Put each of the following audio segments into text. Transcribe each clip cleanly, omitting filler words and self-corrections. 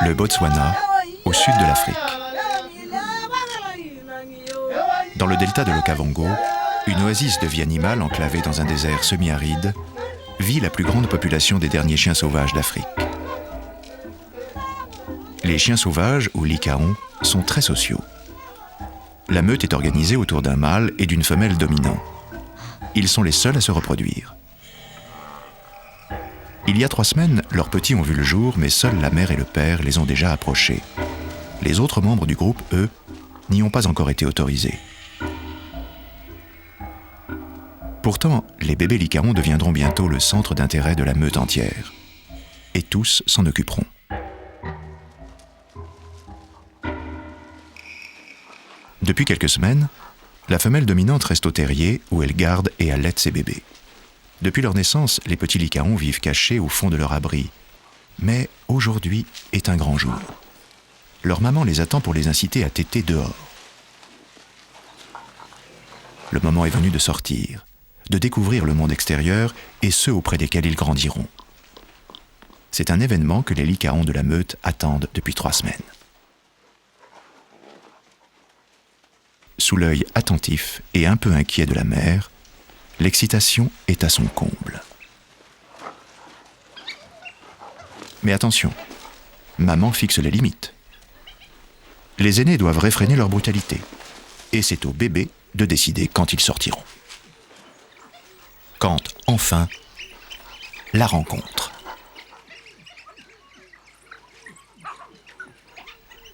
le Botswana, au sud de l'Afrique. Dans le delta de l'Okavango, une oasis de vie animale enclavée dans un désert semi-aride, vit la plus grande population des derniers chiens sauvages d'Afrique. Les chiens sauvages, ou likaons, sont très sociaux. La meute est organisée autour d'un mâle et d'une femelle dominant. Ils sont les seuls à se reproduire. Il y a 3 semaines, leurs petits ont vu le jour, mais seuls la mère et le père les ont déjà approchés. Les autres membres du groupe, eux, n'y ont pas encore été autorisés. Pourtant, les bébés likaons deviendront bientôt le centre d'intérêt de la meute entière. Et tous s'en occuperont. Depuis quelques semaines, la femelle dominante reste au terrier où elle garde et allaite ses bébés. Depuis leur naissance, les petits likaons vivent cachés au fond de leur abri. Mais aujourd'hui est un grand jour. Leur maman les attend pour les inciter à téter dehors. Le moment est venu de sortir, de découvrir le monde extérieur et ceux auprès desquels ils grandiront. C'est un événement que les likaons de la meute attendent depuis 3 semaines. Sous l'œil attentif et un peu inquiet de la mère, l'excitation est à son comble. Mais attention, maman fixe les limites. Les aînés doivent réfréner leur brutalité, et c'est aux bébés de décider quand ils sortiront. Quand, enfin, la rencontre.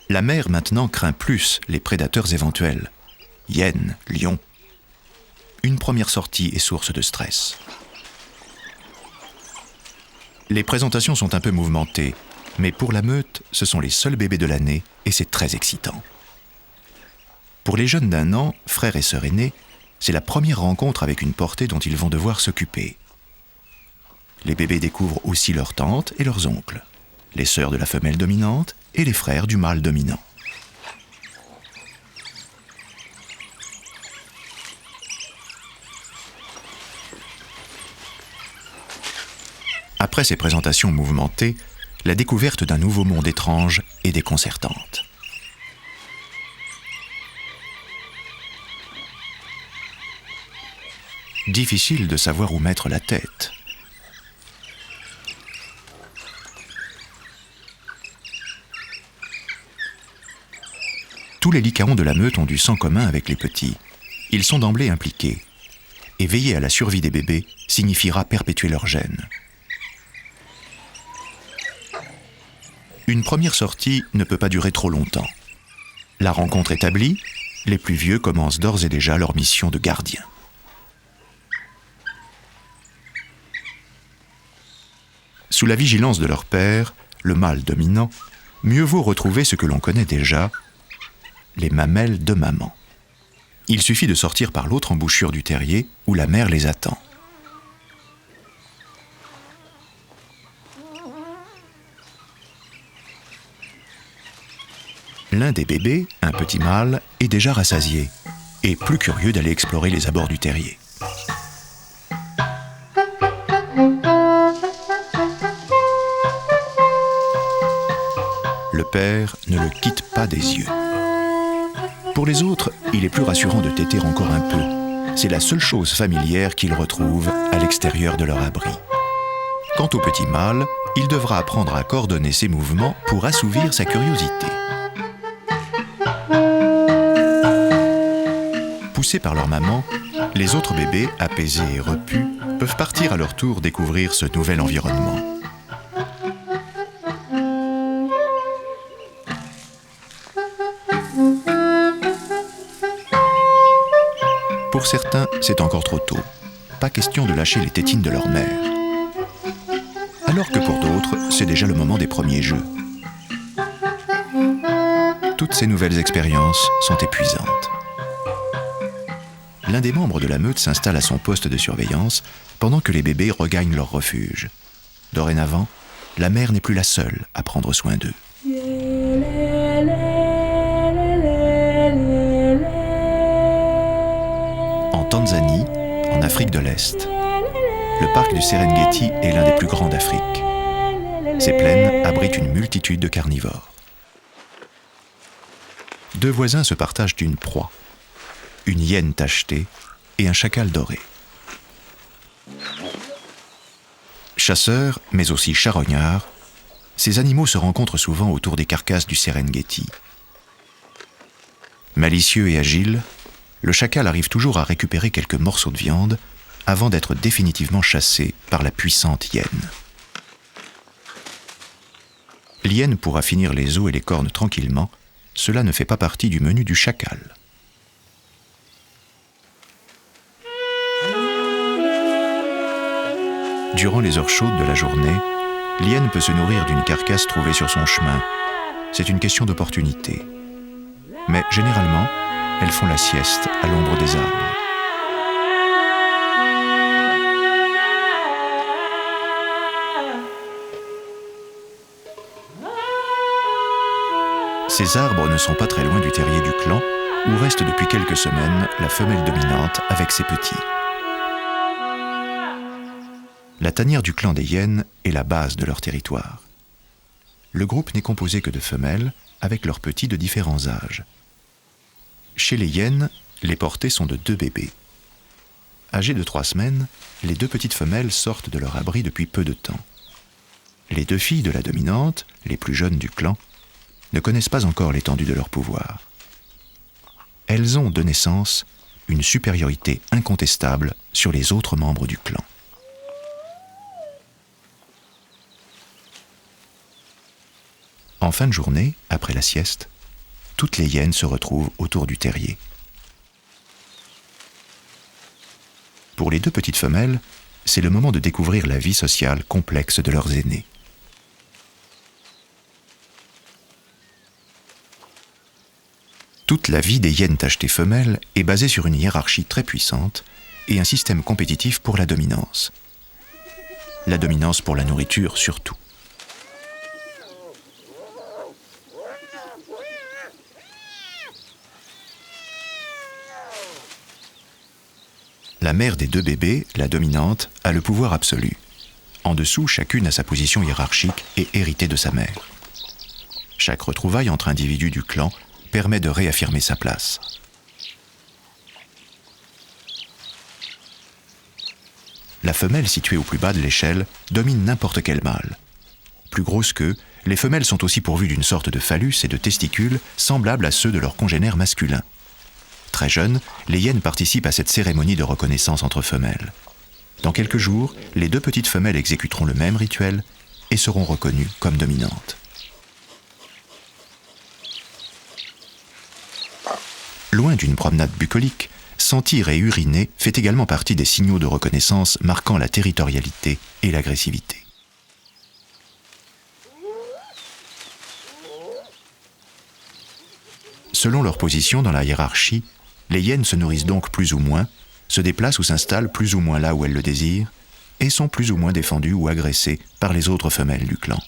La mère maintenant craint plus les prédateurs éventuels. Hyènes, lions. Une première sortie est source de stress. Les présentations sont un peu mouvementées, mais pour la meute, ce sont les seuls bébés de l'année et c'est très excitant. Pour les jeunes d'1 an, frères et sœurs aînés, c'est la première rencontre avec une portée dont ils vont devoir s'occuper. Les bébés découvrent aussi leurs tantes et leurs oncles, les sœurs de la femelle dominante et les frères du mâle dominant. Après ces présentations mouvementées, la découverte d'un nouveau monde étrange est déconcertante. Difficile de savoir où mettre la tête. Tous les likaons de la meute ont du sang commun avec les petits. Ils sont d'emblée impliqués. Et veiller à la survie des bébés signifiera perpétuer leur gène. Une première sortie ne peut pas durer trop longtemps. La rencontre établie, les plus vieux commencent d'ores et déjà leur mission de gardien. Sous la vigilance de leur père, le mâle dominant, mieux vaut retrouver ce que l'on connaît déjà, les mamelles de maman. Il suffit de sortir par l'autre embouchure du terrier où la mère les attend. L'un des bébés, un petit mâle, est déjà rassasié et plus curieux d'aller explorer les abords du terrier. Le père ne le quitte pas des yeux. Pour les autres, il est plus rassurant de téter encore un peu. C'est la seule chose familière qu'ils retrouvent à l'extérieur de leur abri. Quant au petit mâle, il devra apprendre à coordonner ses mouvements pour assouvir sa curiosité. Poussés par leur maman, les autres bébés, apaisés et repus, peuvent partir à leur tour découvrir ce nouvel environnement. Pour certains, c'est encore trop tôt. Pas question de lâcher les tétines de leur mère. Alors que pour d'autres, c'est déjà le moment des premiers jeux. Toutes ces nouvelles expériences sont épuisantes. L'un des membres de la meute s'installe à son poste de surveillance pendant que les bébés regagnent leur refuge. Dorénavant, la mère n'est plus la seule à prendre soin d'eux. En Tanzanie, Afrique de l'Est. Le parc du Serengeti est l'un des plus grands d'Afrique. Ces plaines abritent une multitude de carnivores. Deux voisins se partagent une proie, une hyène tachetée et un chacal doré. Chasseurs, mais aussi charognards, ces animaux se rencontrent souvent autour des carcasses du Serengeti. Malicieux et agile, le chacal arrive toujours à récupérer quelques morceaux de viande avant d'être définitivement chassé par la puissante hyène. L'hyène pourra finir les os et les cornes tranquillement, cela ne fait pas partie du menu du chacal. Durant les heures chaudes de la journée, l'hyène peut se nourrir d'une carcasse trouvée sur son chemin. C'est une question d'opportunité. Mais généralement, elles font la sieste à l'ombre des arbres. Ces arbres ne sont pas très loin du terrier du clan, où reste depuis quelques semaines la femelle dominante avec ses petits. La tanière du clan des hyènes est la base de leur territoire. Le groupe n'est composé que de femelles, avec leurs petits de différents âges. Chez les hyènes, les portées sont de 2 bébés. Âgées de 3 semaines, les 2 petites femelles sortent de leur abri depuis peu de temps. Les 2 filles de la dominante, les plus jeunes du clan, ne connaissent pas encore l'étendue de leur pouvoir. Elles ont, de naissance, une supériorité incontestable sur les autres membres du clan. En fin de journée, après la sieste, toutes les hyènes se retrouvent autour du terrier. Pour les 2 petites femelles, c'est le moment de découvrir la vie sociale complexe de leurs aînés. Toute la vie des hyènes tachetées femelles est basée sur une hiérarchie très puissante et un système compétitif pour la dominance. La dominance pour la nourriture surtout. La mère des 2 bébés, la dominante, a le pouvoir absolu. En dessous, chacune a sa position hiérarchique et héritée de sa mère. Chaque retrouvaille entre individus du clan permet de réaffirmer sa place. La femelle située au plus bas de l'échelle domine n'importe quel mâle. Plus grosses qu'eux, les femelles sont aussi pourvues d'une sorte de phallus et de testicules semblables à ceux de leurs congénères masculins. Très jeunes, les hyènes participent à cette cérémonie de reconnaissance entre femelles. Dans quelques jours, les 2 petites femelles exécuteront le même rituel et seront reconnues comme dominantes. Loin d'une promenade bucolique, sentir et uriner fait également partie des signaux de reconnaissance marquant la territorialité et l'agressivité. Selon leur position dans la hiérarchie, les hyènes se nourrissent donc plus ou moins, se déplacent ou s'installent plus ou moins là où elles le désirent, et sont plus ou moins défendues ou agressées par les autres femelles du clan.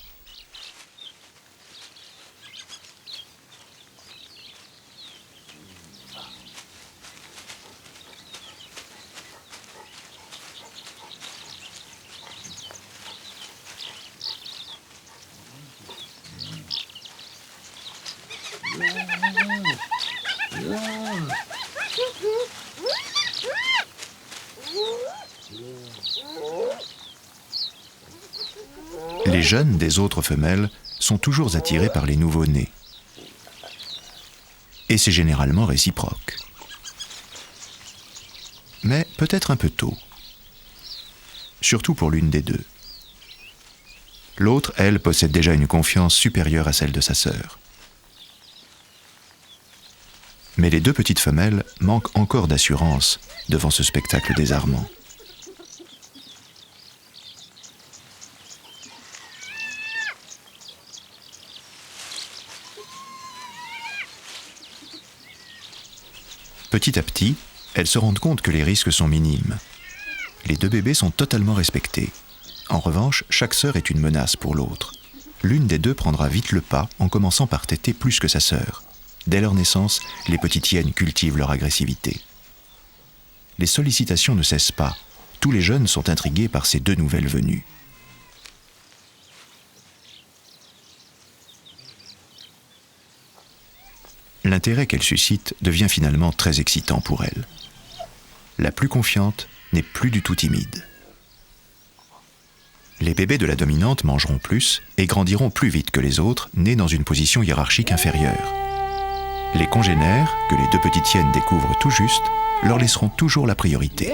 Les jeunes des autres femelles sont toujours attirés par les nouveau-nés. Et c'est généralement réciproque. Mais peut-être un peu tôt. Surtout pour l'une des 2. L'autre, elle, possède déjà une confiance supérieure à celle de sa sœur. Mais les 2 petites femelles manquent encore d'assurance devant ce spectacle désarmant. Petit à petit, elles se rendent compte que les risques sont minimes. Les 2 bébés sont totalement respectés. En revanche, chaque sœur est une menace pour l'autre. L'une des 2 prendra vite le pas en commençant par téter plus que sa sœur. Dès leur naissance, les petites hyènes cultivent leur agressivité. Les sollicitations ne cessent pas. Tous les jeunes sont intrigués par ces 2 nouvelles venues. l'intérêt qu'elle suscite devient finalement très excitant pour elle. La plus confiante n'est plus du tout timide. Les bébés de la dominante mangeront plus et grandiront plus vite que les autres, nés dans une position hiérarchique inférieure. Les congénères, que les deux petites hyènes découvrent tout juste, leur laisseront toujours la priorité.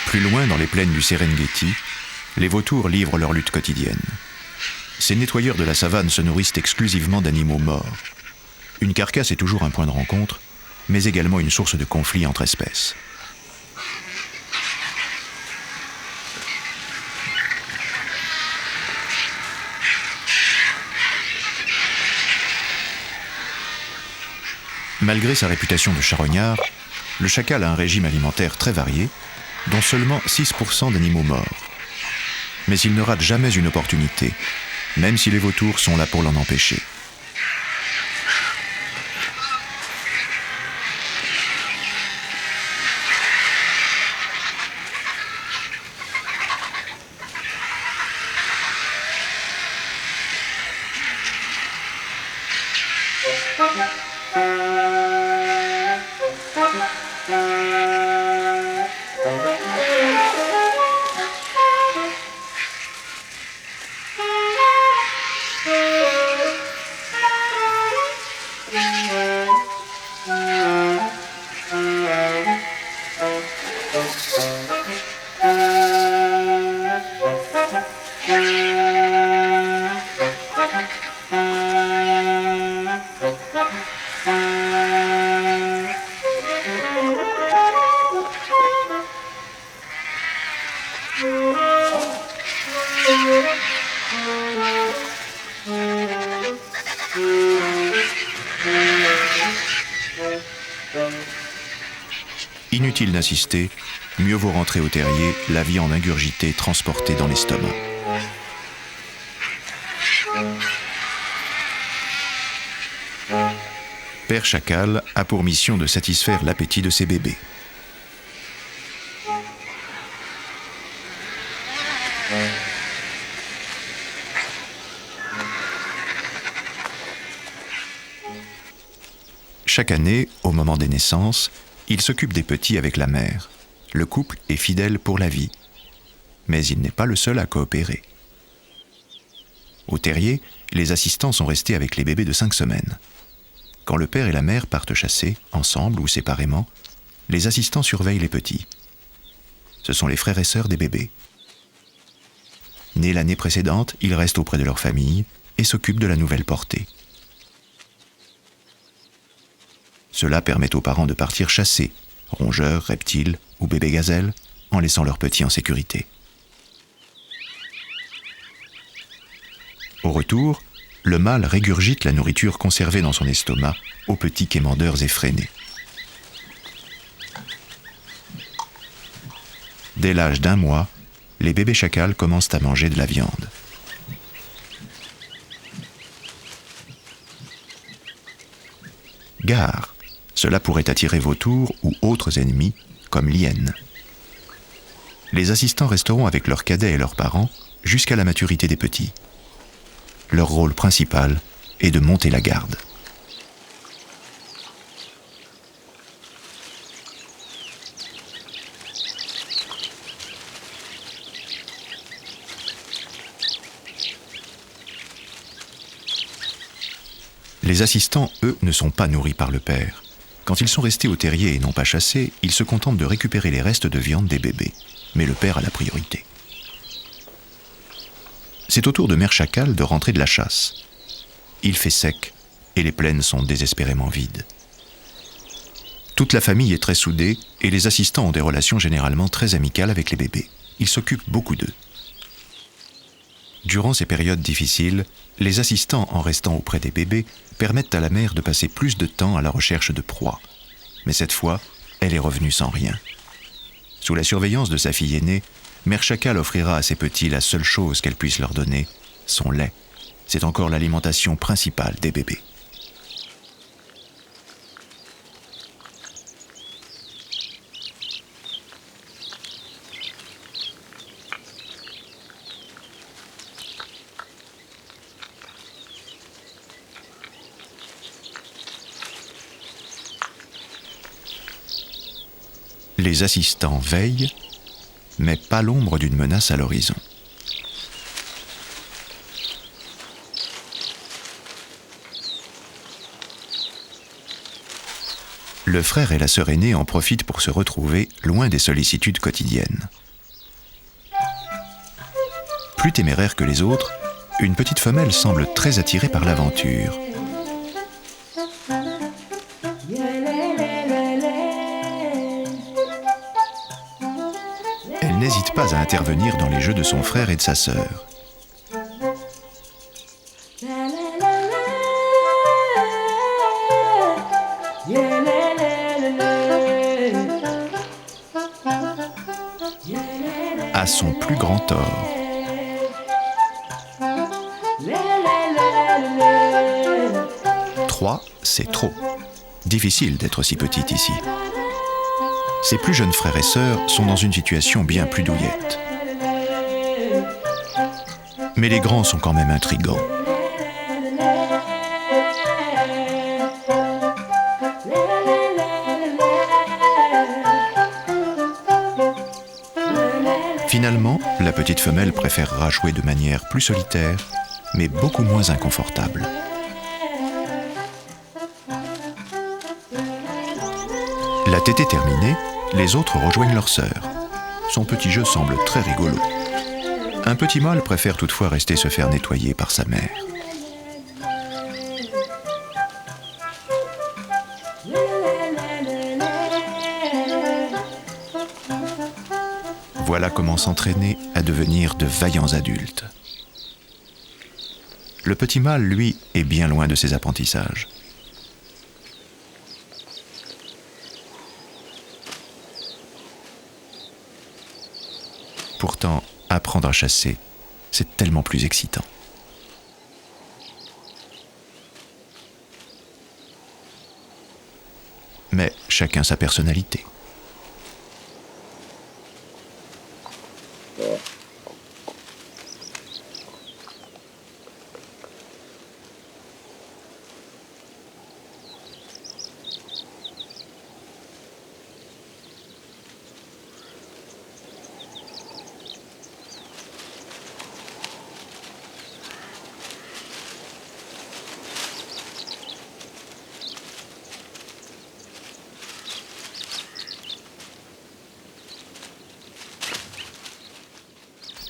Plus loin, dans les plaines du Serengeti, les vautours livrent leur lutte quotidienne. Ces nettoyeurs de la savane se nourrissent exclusivement d'animaux morts. Une carcasse est toujours un point de rencontre, mais également une source de conflit entre espèces. Malgré sa réputation de charognard, le chacal a un régime alimentaire très varié, dont seulement 6% d'animaux morts. Mais il ne rate jamais une opportunité, même si les vautours sont là pour l'en empêcher. Inutile d'insister, mieux vaut rentrer au terrier, la viande ingurgitée transportée dans l'estomac. Père Chacal a pour mission de satisfaire l'appétit de ses bébés. Chaque année, au moment des naissances, il s'occupe des petits avec la mère. Le couple est fidèle pour la vie. Mais il n'est pas le seul à coopérer. Au terrier, les assistants sont restés avec les bébés de 5 semaines. Quand le père et la mère partent chasser, ensemble ou séparément, les assistants surveillent les petits. Ce sont les frères et sœurs des bébés. Nés l'année précédente, ils restent auprès de leur famille et s'occupent de la nouvelle portée. Cela permet aux parents de partir chasser, rongeurs, reptiles ou bébés gazelles, en laissant leurs petits en sécurité. Au retour, le mâle régurgite la nourriture conservée dans son estomac aux petits quémandeurs effrénés. Dès l'âge d'1 mois, les bébés chacals commencent à manger de la viande. Gare! Cela pourrait attirer vautours ou autres ennemis, comme l'hyène. Les assistants resteront avec leurs cadets et leurs parents jusqu'à la maturité des petits. Leur rôle principal est de monter la garde. Les assistants, eux, ne sont pas nourris par le père. Quand ils sont restés au terrier et non pas chassés, ils se contentent de récupérer les restes de viande des bébés. Mais le père a la priorité. C'est au tour de Mère Chacal de rentrer de la chasse. Il fait sec et les plaines sont désespérément vides. Toute la famille est très soudée et les assistants ont des relations généralement très amicales avec les bébés. Ils s'occupent beaucoup d'eux. Durant ces périodes difficiles, les assistants, en restant auprès des bébés, permettent à la mère de passer plus de temps à la recherche de proies. Mais cette fois, elle est revenue sans rien. Sous la surveillance de sa fille aînée, Mère Chacal offrira à ses petits la seule chose qu'elle puisse leur donner, son lait. C'est encore l'alimentation principale des bébés. Les assistants veillent, mais pas l'ombre d'une menace à l'horizon. Le frère et la sœur aînée en profitent pour se retrouver loin des sollicitudes quotidiennes. Plus téméraire que les autres, une petite femelle semble très attirée par l'aventure. Elle n'hésite pas à intervenir dans les jeux de son frère et de sa sœur. À son plus grand tort. 3, c'est trop. Difficile d'être si petite ici. Ses plus jeunes frères et sœurs sont dans une situation bien plus douillette. Mais les grands sont quand même intrigants. Finalement, la petite femelle préférera jouer de manière plus solitaire, mais beaucoup moins inconfortable. La tétée terminée, les autres rejoignent leur sœur. Son petit jeu semble très rigolo. Un petit mâle préfère toutefois rester se faire nettoyer par sa mère. Voilà comment s'entraîner à devenir de vaillants adultes. Le petit mâle, lui, est bien loin de ses apprentissages. Pourtant, apprendre à chasser, c'est tellement plus excitant. Mais chacun sa personnalité.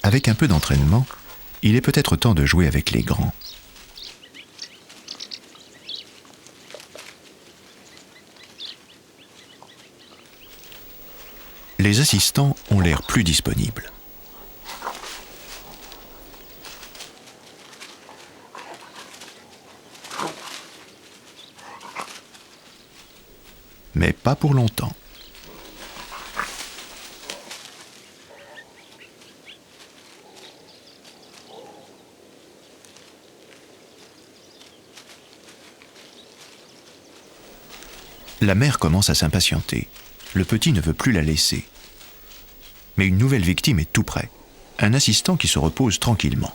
Avec un peu d'entraînement, il est peut-être temps de jouer avec les grands. Les assistants ont l'air plus disponibles. Mais pas pour longtemps. La mère commence à s'impatienter. Le petit ne veut plus la laisser. Mais une nouvelle victime est tout près. Un assistant qui se repose tranquillement.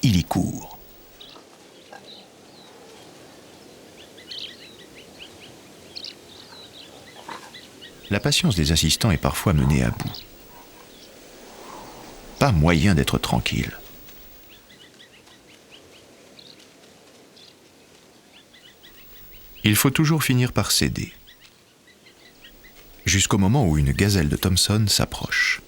Il y court. La patience des assistants est parfois menée à bout. Pas moyen d'être tranquille. Il faut toujours finir par céder. Jusqu'au moment où une gazelle de Thomson s'approche.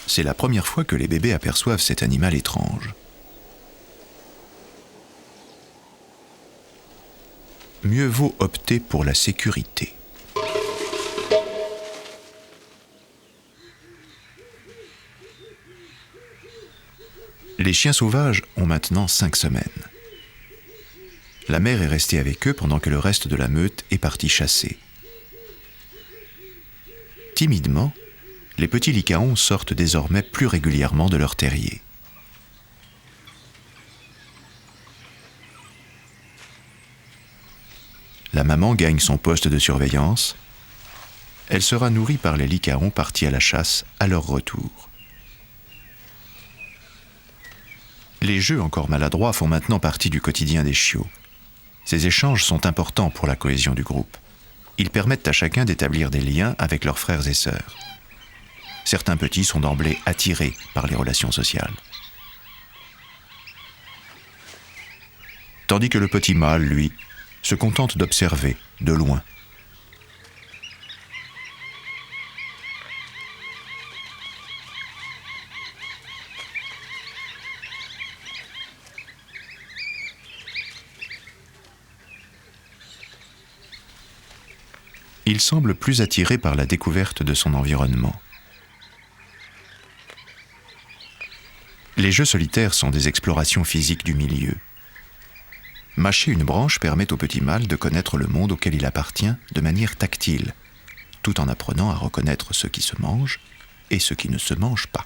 C'est la première fois que les bébés aperçoivent cet animal étrange. Mieux vaut opter pour la sécurité. Les chiens sauvages ont maintenant 5 semaines. La mère est restée avec eux pendant que le reste de la meute est parti chasser. Timidement, les petits lycaons sortent désormais plus régulièrement de leur terrier. La maman gagne son poste de surveillance. Elle sera nourrie par les lycaons partis à la chasse à leur retour. Les jeux encore maladroits font maintenant partie du quotidien des chiots. Ces échanges sont importants pour la cohésion du groupe. Ils permettent à chacun d'établir des liens avec leurs frères et sœurs. Certains petits sont d'emblée attirés par les relations sociales. Tandis que le petit mâle, lui, se contente d'observer de loin. Il semble plus attiré par la découverte de son environnement. Les jeux solitaires sont des explorations physiques du milieu. Mâcher une branche permet au petit mâle de connaître le monde auquel il appartient de manière tactile, tout en apprenant à reconnaître ce qui se mange et ce qui ne se mange pas.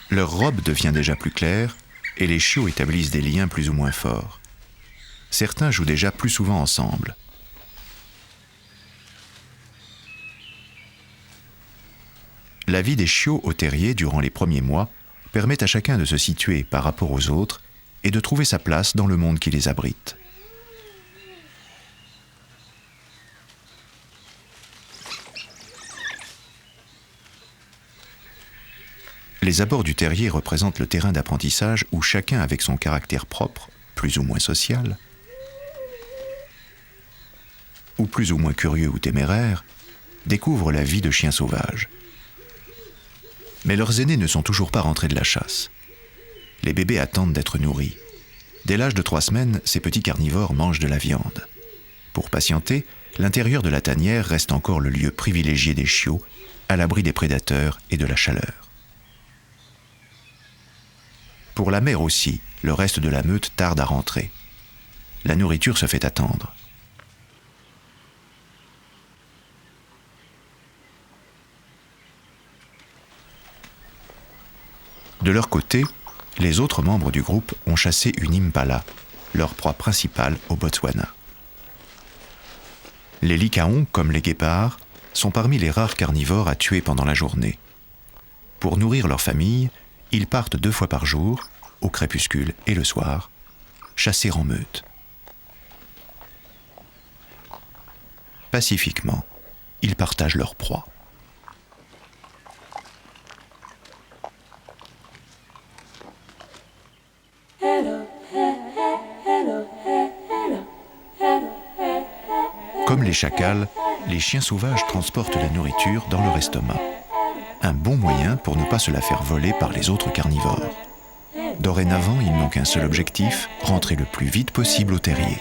Leur robe devient déjà plus claire et les chiots établissent des liens plus ou moins forts. Certains jouent déjà plus souvent ensemble. La vie des chiots au terrier durant les premiers mois permet à chacun de se situer par rapport aux autres et de trouver sa place dans le monde qui les abrite. Les abords du terrier représentent le terrain d'apprentissage où chacun, avec son caractère propre, plus ou moins social, ou plus ou moins curieux ou téméraire, découvre la vie de chiens sauvages. Mais leurs aînés ne sont toujours pas rentrés de la chasse. Les bébés attendent d'être nourris. Dès l'âge de 3 semaines, ces petits carnivores mangent de la viande. Pour patienter, l'intérieur de la tanière reste encore le lieu privilégié des chiots, à l'abri des prédateurs et de la chaleur. Pour la mère aussi, le reste de la meute tarde à rentrer. La nourriture se fait attendre. De leur côté, les autres membres du groupe ont chassé une impala, leur proie principale au Botswana. Les lycaons, comme les guépards, sont parmi les rares carnivores à tuer pendant la journée. Pour nourrir leur famille, ils partent 2 fois par jour, au crépuscule et le soir, chasser en meute. Pacifiquement, ils partagent leur proie. Comme les chacals, les chiens sauvages transportent la nourriture dans leur estomac. Un bon moyen pour ne pas se la faire voler par les autres carnivores. Dorénavant, ils n'ont qu'un seul objectif, rentrer le plus vite possible au terrier.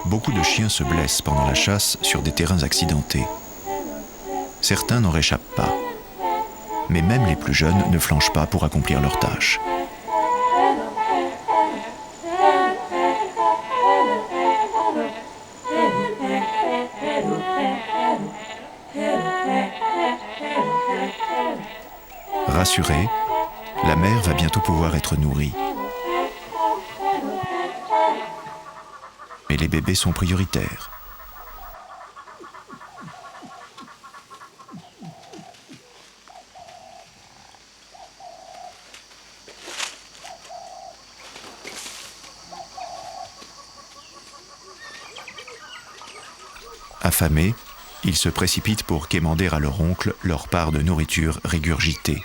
Beaucoup de chiens se blessent pendant la chasse sur des terrains accidentés. Certains n'en réchappent pas. Mais même les plus jeunes ne flanchent pas pour accomplir leur tâche. Rassurée, la mère va bientôt pouvoir être nourrie. Mais les bébés sont prioritaires. Affamés, ils se précipitent pour quémander à leur oncle leur part de nourriture régurgitée.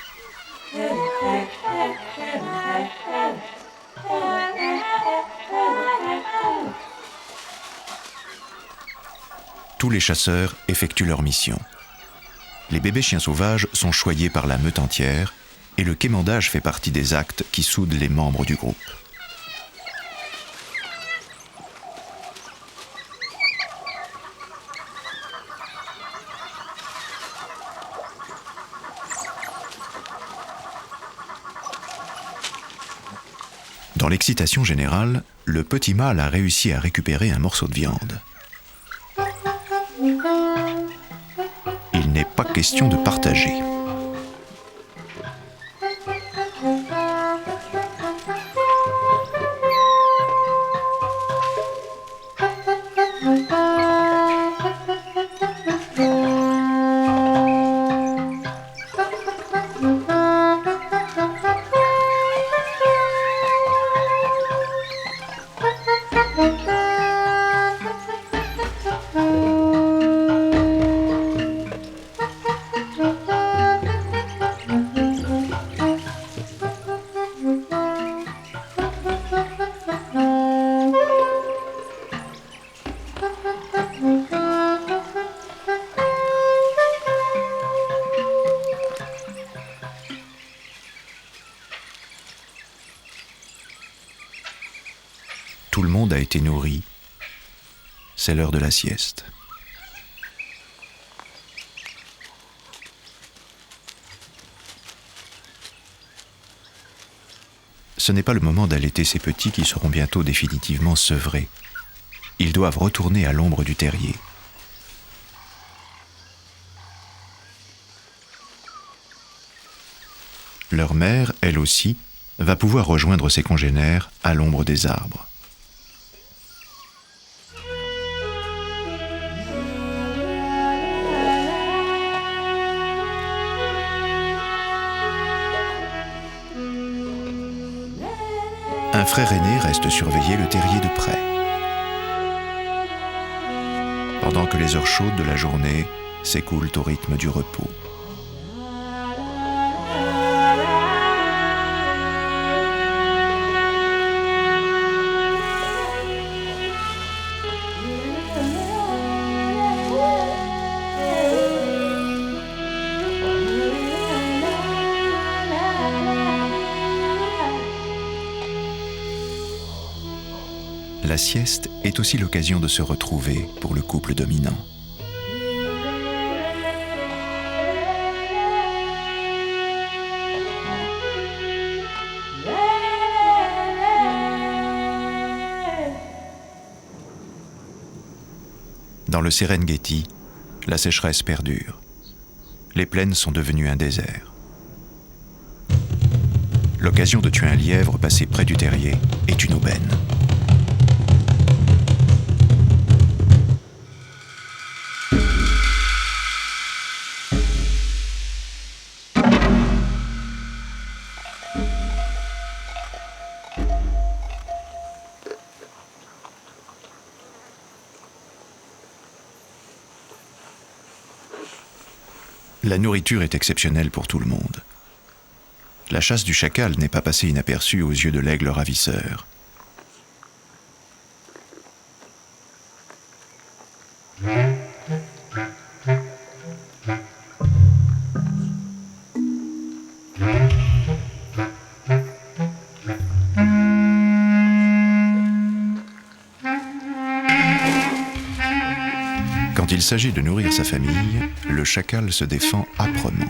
Tous les chasseurs effectuent leur mission. Les bébés chiens sauvages sont choyés par la meute entière et le quémandage fait partie des actes qui soudent les membres du groupe. Dans l'excitation générale, le petit mâle a réussi à récupérer un morceau de viande. Il n'est pas question de partager. Tout le monde a été nourri. C'est l'heure de la sieste. Ce n'est pas le moment d'allaiter ces petits qui seront bientôt définitivement sevrés. Ils doivent retourner à l'ombre du terrier. Leur mère, elle aussi, va pouvoir rejoindre ses congénères à l'ombre des arbres. Un frère aîné reste surveiller le terrier de près. Pendant que les heures chaudes de la journée s'écoulent au rythme du repos. La sieste est aussi l'occasion de se retrouver pour le couple dominant. Dans le Serengeti, la sécheresse perdure. Les plaines sont devenues un désert. L'occasion de tuer un lièvre passé près du terrier est une aubaine. La nourriture est exceptionnelle pour tout le monde. La chasse du chacal n'est pas passée inaperçue aux yeux de l'aigle ravisseur. Quand il s'agit de nourrir sa famille, le chacal se défend âprement.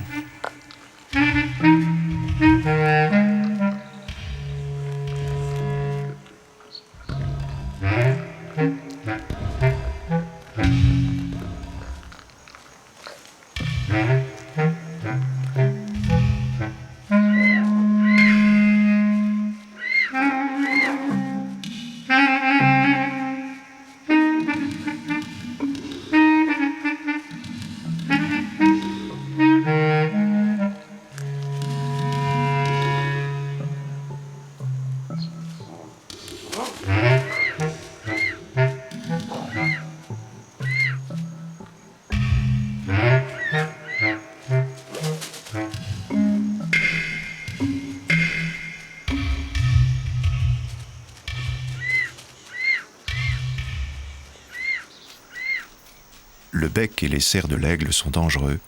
Le bec et les serres de l'aigle sont dangereux,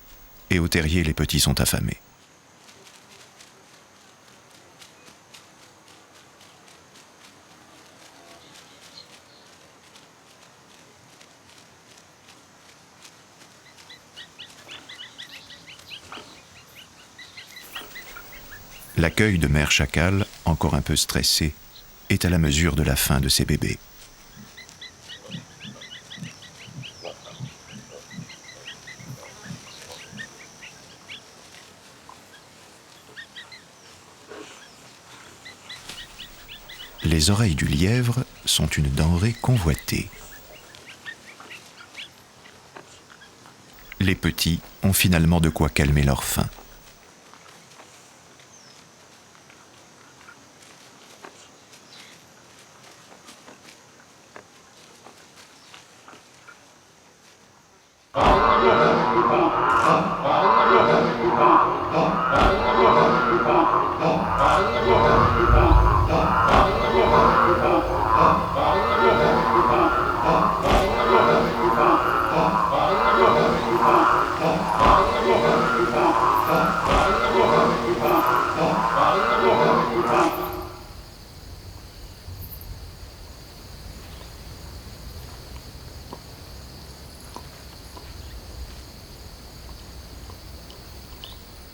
et au terrier les petits sont affamés. L'accueil de mère chacal, encore un peu stressée, est à la mesure de la faim de ses bébés. Les oreilles du lièvre sont une denrée convoitée. Les petits ont finalement de quoi calmer leur faim.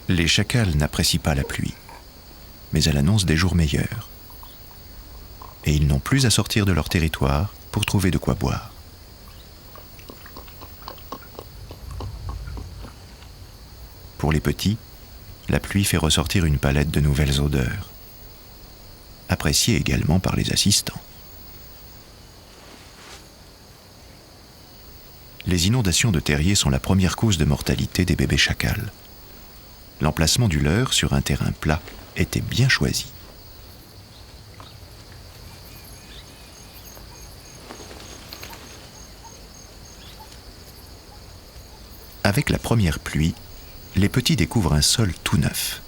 Les chacals n'apprécient pas la pluie, mais elle annonce des jours meilleurs. Et ils n'ont plus à sortir de leur territoire pour trouver de quoi boire. Pour les petits, la pluie fait ressortir une palette de nouvelles odeurs, appréciées également par les assistants. Les inondations de terriers sont la première cause de mortalité des bébés chacals. L'emplacement du leur sur un terrain plat était bien choisi. Avec la première pluie, les petits découvrent un sol tout neuf.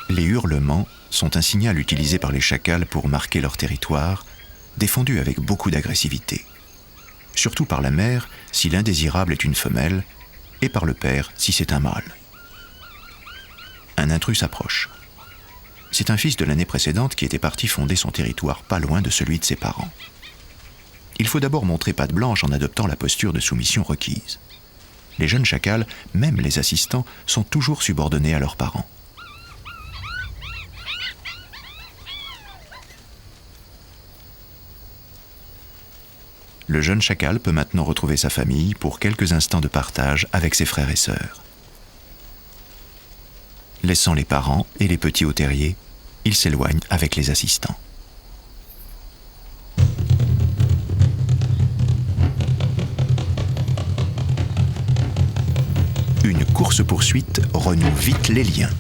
Les hurlements sont un signal utilisé par les chacals pour marquer leur territoire, défendu avec beaucoup d'agressivité. Surtout par la mère si l'indésirable est une femelle, et par le père si c'est un mâle. Un intrus s'approche. C'est un fils de l'année précédente qui était parti fonder son territoire pas loin de celui de ses parents. Il faut d'abord montrer patte blanche en adoptant la posture de soumission requise. Les jeunes chacals, même les assistants, sont toujours subordonnés à leurs parents. Le jeune chacal peut maintenant retrouver sa famille pour quelques instants de partage avec ses frères et sœurs. Laissant les parents et les petits au terrier, il s'éloigne avec les assistants. Une course-poursuite renoue vite les liens.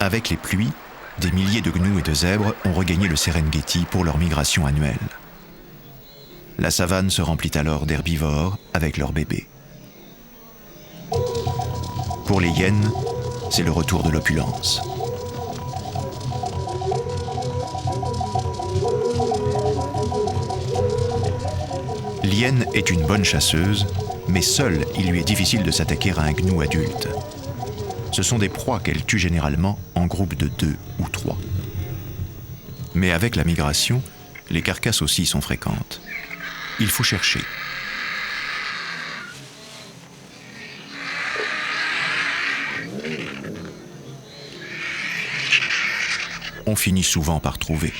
Avec les pluies, des milliers de gnous et de zèbres ont regagné le Serengeti pour leur migration annuelle. La savane se remplit alors d'herbivores avec leurs bébés. Pour les hyènes, c'est le retour de l'opulence. L'hyène est une bonne chasseuse, mais seule, il lui est difficile de s'attaquer à un gnou adulte. Ce sont des proies qu'elle tue généralement en groupe de 2 ou 3. Mais avec la migration, les carcasses aussi sont fréquentes. Il faut chercher. On finit souvent par trouver.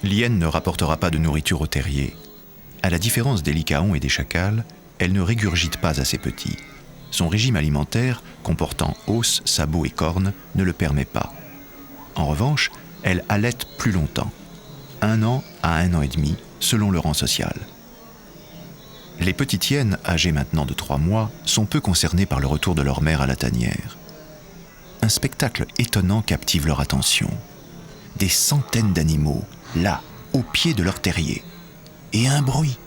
L'hyène ne rapportera pas de nourriture au terrier. À la différence des lycaons et des chacals, elle ne régurgite pas à ses petits. Son régime alimentaire, comportant os, sabots et cornes, ne le permet pas. En revanche, elle allaite plus longtemps, 1 an à 1 an et demi, selon le rang social. Les petites hyènes, âgées maintenant de 3 mois, sont peu concernées par le retour de leur mère à la tanière. Un spectacle étonnant captive leur attention. Des centaines d'animaux, là, au pied de leur terrier. Et un bruit.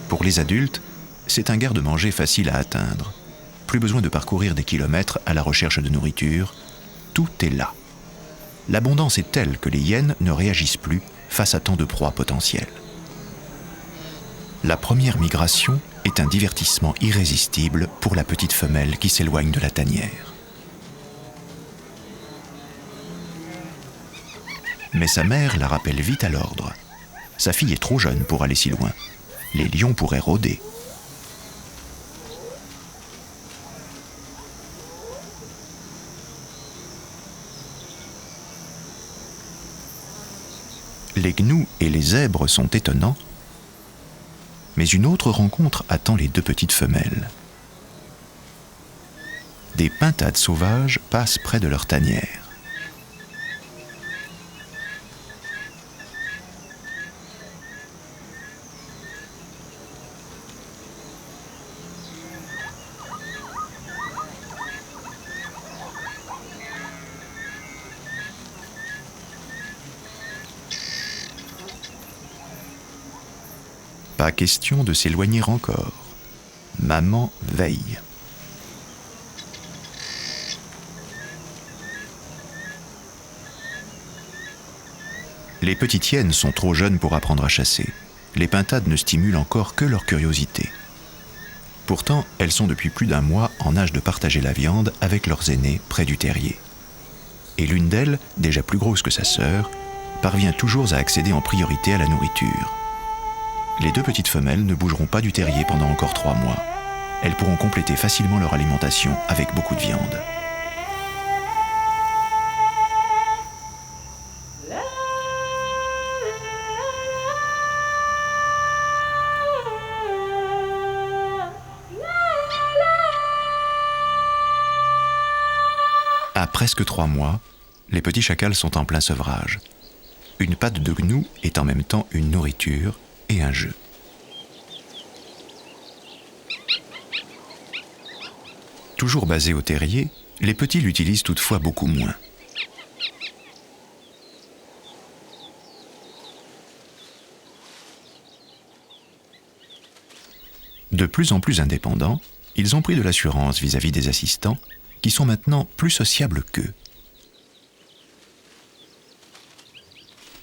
Pour les adultes, c'est un garde-manger facile à atteindre. Plus besoin de parcourir des kilomètres à la recherche de nourriture. Tout est là. L'abondance est telle que les hyènes ne réagissent plus face à tant de proies potentielles. La première migration est un divertissement irrésistible pour la petite femelle qui s'éloigne de la tanière. Mais sa mère la rappelle vite à l'ordre. Sa fille est trop jeune pour aller si loin. Les lions pourraient rôder. Les gnous et les zèbres sont étonnants, mais une autre rencontre attend les deux petites femelles. Des pintades sauvages passent près de leur tanière. Pas question de s'éloigner encore. Maman veille. Les petites hyènes sont trop jeunes pour apprendre à chasser. Les pintades ne stimulent encore que leur curiosité. Pourtant, elles sont depuis plus d'un mois en âge de partager la viande avec leurs aînés près du terrier. Et l'une d'elles, déjà plus grosse que sa sœur, parvient toujours à accéder en priorité à la nourriture. Les deux petites femelles ne bougeront pas du terrier pendant encore 3 mois. Elles pourront compléter facilement leur alimentation avec beaucoup de viande. À presque 3 mois, les petits chacals sont en plein sevrage. Une patte de gnou est en même temps une nourriture et un jeu. Toujours basés au terrier, les petits l'utilisent toutefois beaucoup moins. De plus en plus indépendants, ils ont pris de l'assurance vis-à-vis des assistants, qui sont maintenant plus sociables qu'eux.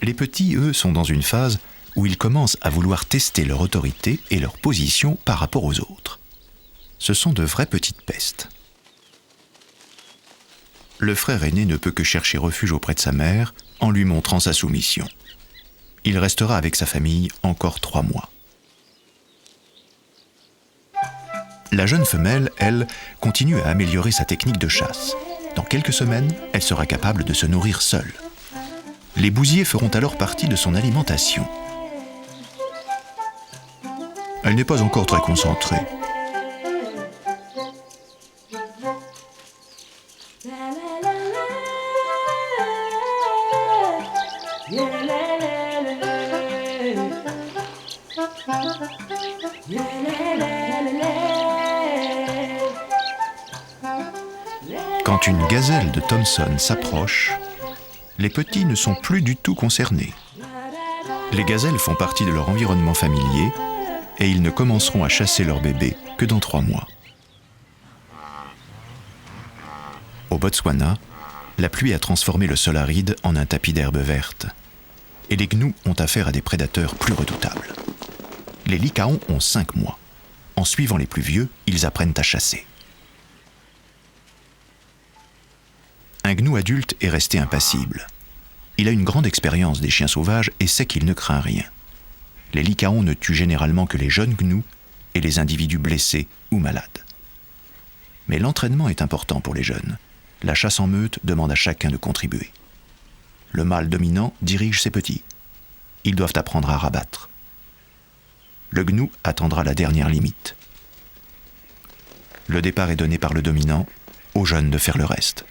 Les petits, eux, sont dans une phase où ils commencent à vouloir tester leur autorité et leur position par rapport aux autres. Ce sont de vraies petites pestes. Le frère aîné ne peut que chercher refuge auprès de sa mère en lui montrant sa soumission. Il restera avec sa famille encore 3 mois. La jeune femelle, elle, continue à améliorer sa technique de chasse. Dans quelques semaines, elle sera capable de se nourrir seule. Les bousiers feront alors partie de son alimentation. Elle n'est pas encore très concentrée. Quand une gazelle de Thomson s'approche, les petits ne sont plus du tout concernés. Les gazelles font partie de leur environnement familier et ils ne commenceront à chasser leur bébé que dans 3 mois. Au Botswana, la pluie a transformé le sol aride en un tapis d'herbe verte. Et les gnous ont affaire à des prédateurs plus redoutables. Les lycaons ont 5 mois. En suivant les plus vieux, ils apprennent à chasser. Un gnou adulte est resté impassible. Il a une grande expérience des chiens sauvages et sait qu'il ne craint rien. Les lycaons ne tuent généralement que les jeunes gnous et les individus blessés ou malades. Mais l'entraînement est important pour les jeunes. La chasse en meute demande à chacun de contribuer. Le mâle dominant dirige ses petits. Ils doivent apprendre à rabattre. Le gnou attendra la dernière limite. Le départ est donné par le dominant, aux jeunes de faire le reste.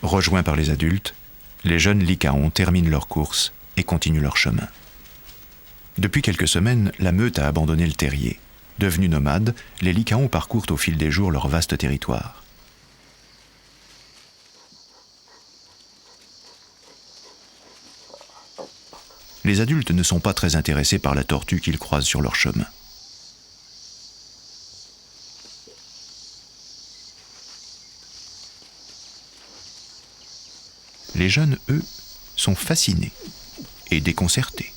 Rejoints par les adultes, les jeunes lycaons terminent leur course et continuent leur chemin. Depuis quelques semaines, la meute a abandonné le terrier. Devenus nomades, les lycaons parcourent au fil des jours leur vaste territoire. Les adultes ne sont pas très intéressés par la tortue qu'ils croisent sur leur chemin. Les jeunes, eux, sont fascinés et déconcertés.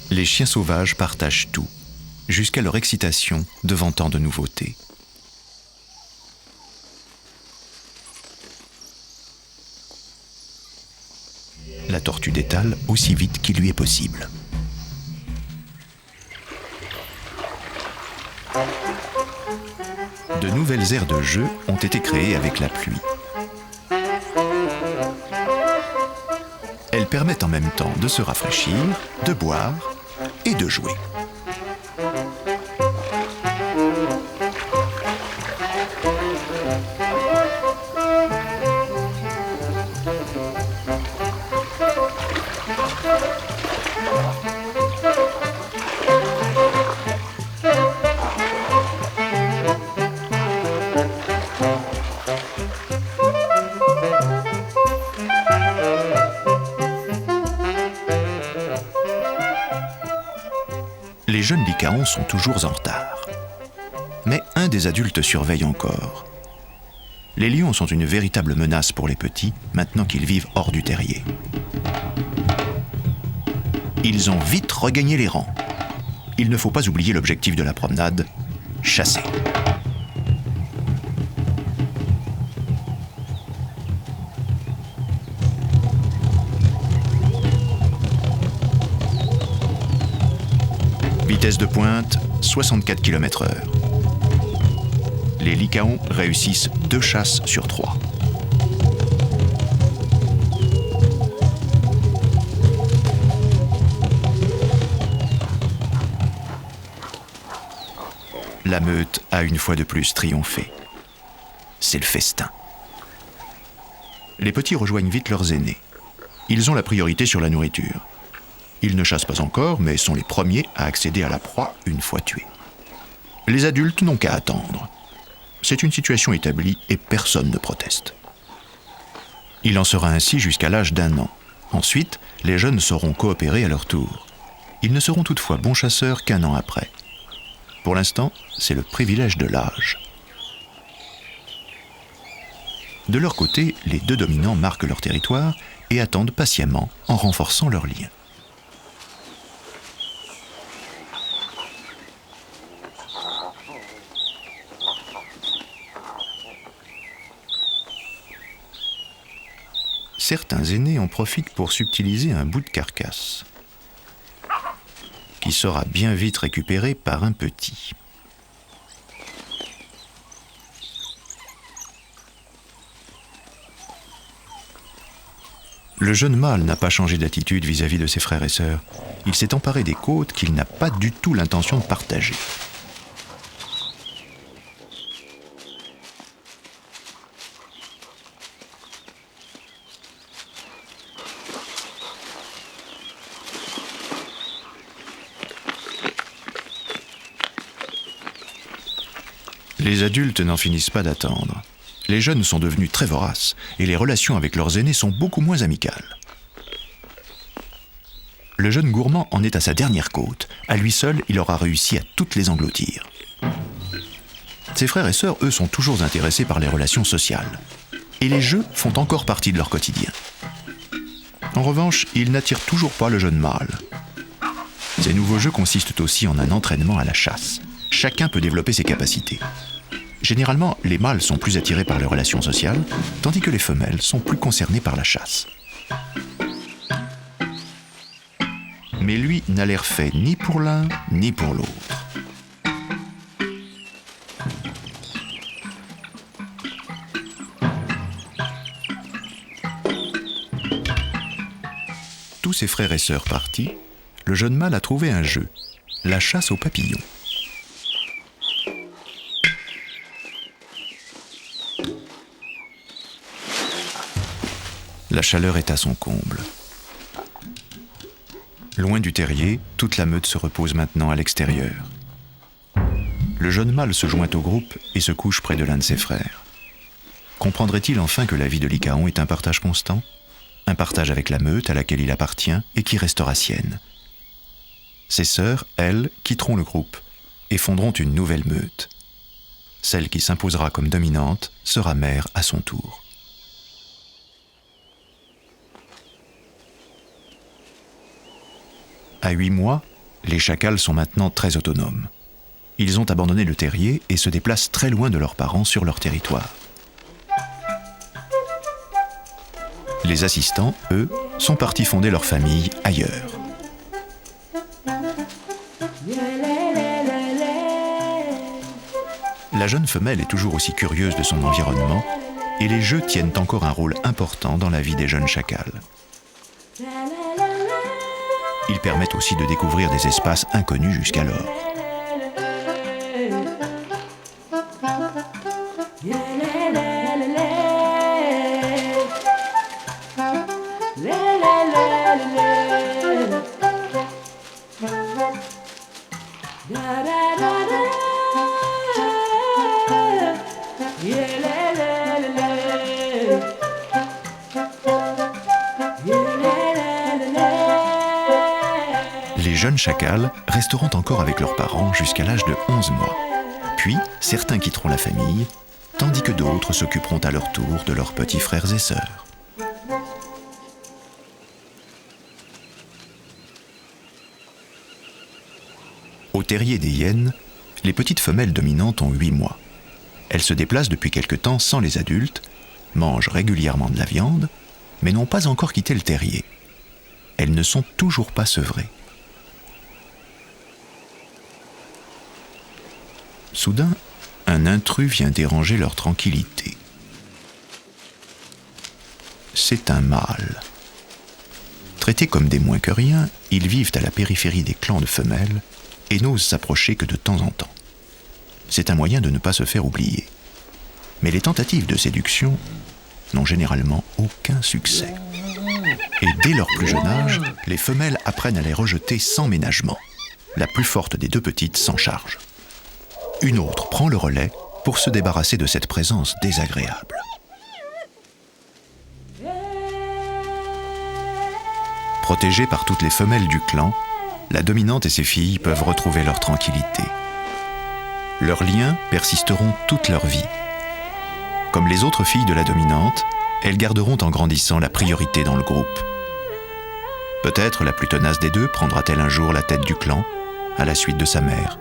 Les chiens sauvages partagent tout, jusqu'à leur excitation devant tant de nouveautés. La tortue détale aussi vite qu'il lui est possible. De nouvelles aires de jeu ont été créées avec la pluie. Elles permettent en même temps de se rafraîchir, de boire et de jouer. Les jeunes lycaons sont toujours en retard. Mais un des adultes surveille encore. Les lions sont une véritable menace pour les petits, maintenant qu'ils vivent hors du terrier. Ils ont vite regagné les rangs. Il ne faut pas oublier l'objectif de la promenade, chasser. Vitesse de pointe, 64 km/h. Les lycaons réussissent 2 chasses sur 3. La meute a une fois de plus triomphé. C'est le festin. Les petits rejoignent vite leurs aînés. Ils ont la priorité sur la nourriture. Ils ne chassent pas encore, mais sont les premiers à accéder à la proie une fois tuée. Les adultes n'ont qu'à attendre. C'est une situation établie et personne ne proteste. Il en sera ainsi jusqu'à l'âge d'1 an. Ensuite, les jeunes sauront coopérer à leur tour. Ils ne seront toutefois bons chasseurs qu'1 an après. Pour l'instant, c'est le privilège de l'âge. De leur côté, les 2 dominants marquent leur territoire et attendent patiemment en renforçant leurs liens. Certains aînés en profitent pour subtiliser un bout de carcasse, qui sera bien vite récupéré par un petit. Le jeune mâle n'a pas changé d'attitude vis-à-vis de ses frères et sœurs. Il s'est emparé des côtes qu'il n'a pas du tout l'intention de partager. Les adultes n'en finissent pas d'attendre. Les jeunes sont devenus très voraces et les relations avec leurs aînés sont beaucoup moins amicales. Le jeune gourmand en est à sa dernière côte. À lui seul, il aura réussi à toutes les engloutir. Ses frères et sœurs, eux, sont toujours intéressés par les relations sociales. Et les jeux font encore partie de leur quotidien. En revanche, il n'attire toujours pas le jeune mâle. Ces nouveaux jeux consistent aussi en un entraînement à la chasse. Chacun peut développer ses capacités. Généralement, les mâles sont plus attirés par les relations sociales, tandis que les femelles sont plus concernées par la chasse. Mais lui n'a l'air fait ni pour l'un ni pour l'autre. Tous ses frères et sœurs partis, le jeune mâle a trouvé un jeu, la chasse aux papillons. La chaleur est à son comble. Loin du terrier, toute la meute se repose maintenant à l'extérieur. Le jeune mâle se joint au groupe et se couche près de l'un de ses frères. Comprendrait-il enfin que la vie de Lycaon est un partage constant ? Un partage avec la meute à laquelle il appartient et qui restera sienne. Ses sœurs, elles, quitteront le groupe et fonderont une nouvelle meute. Celle qui s'imposera comme dominante sera mère à son tour. À 8 mois, les chacals sont maintenant très autonomes. Ils ont abandonné le terrier et se déplacent très loin de leurs parents sur leur territoire. Les assistants, eux, sont partis fonder leur famille ailleurs. La jeune femelle est toujours aussi curieuse de son environnement et les jeux tiennent encore un rôle important dans la vie des jeunes chacals. Ils permettent aussi de découvrir des espaces inconnus jusqu'alors. Les jeunes chacals resteront encore avec leurs parents jusqu'à l'âge de 11 mois. Puis, certains quitteront la famille, tandis que d'autres s'occuperont à leur tour de leurs petits frères et sœurs. Au terrier des hyènes, les petites femelles dominantes ont 8 mois. Elles se déplacent depuis quelque temps sans les adultes, mangent régulièrement de la viande, mais n'ont pas encore quitté le terrier. Elles ne sont toujours pas sevrées. Soudain, un intrus vient déranger leur tranquillité. C'est un mâle. Traités comme des moins que rien, ils vivent à la périphérie des clans de femelles et n'osent s'approcher que de temps en temps. C'est un moyen de ne pas se faire oublier. Mais les tentatives de séduction n'ont généralement aucun succès. Et dès leur plus jeune âge, les femelles apprennent à les rejeter sans ménagement. La plus forte des deux petites s'en charge. Une autre prend le relais pour se débarrasser de cette présence désagréable. Protégées par toutes les femelles du clan, la dominante et ses filles peuvent retrouver leur tranquillité. Leurs liens persisteront toute leur vie. Comme les autres filles de la dominante, elles garderont en grandissant la priorité dans le groupe. Peut-être la plus tenace des deux prendra-t-elle un jour la tête du clan, à la suite de sa mère.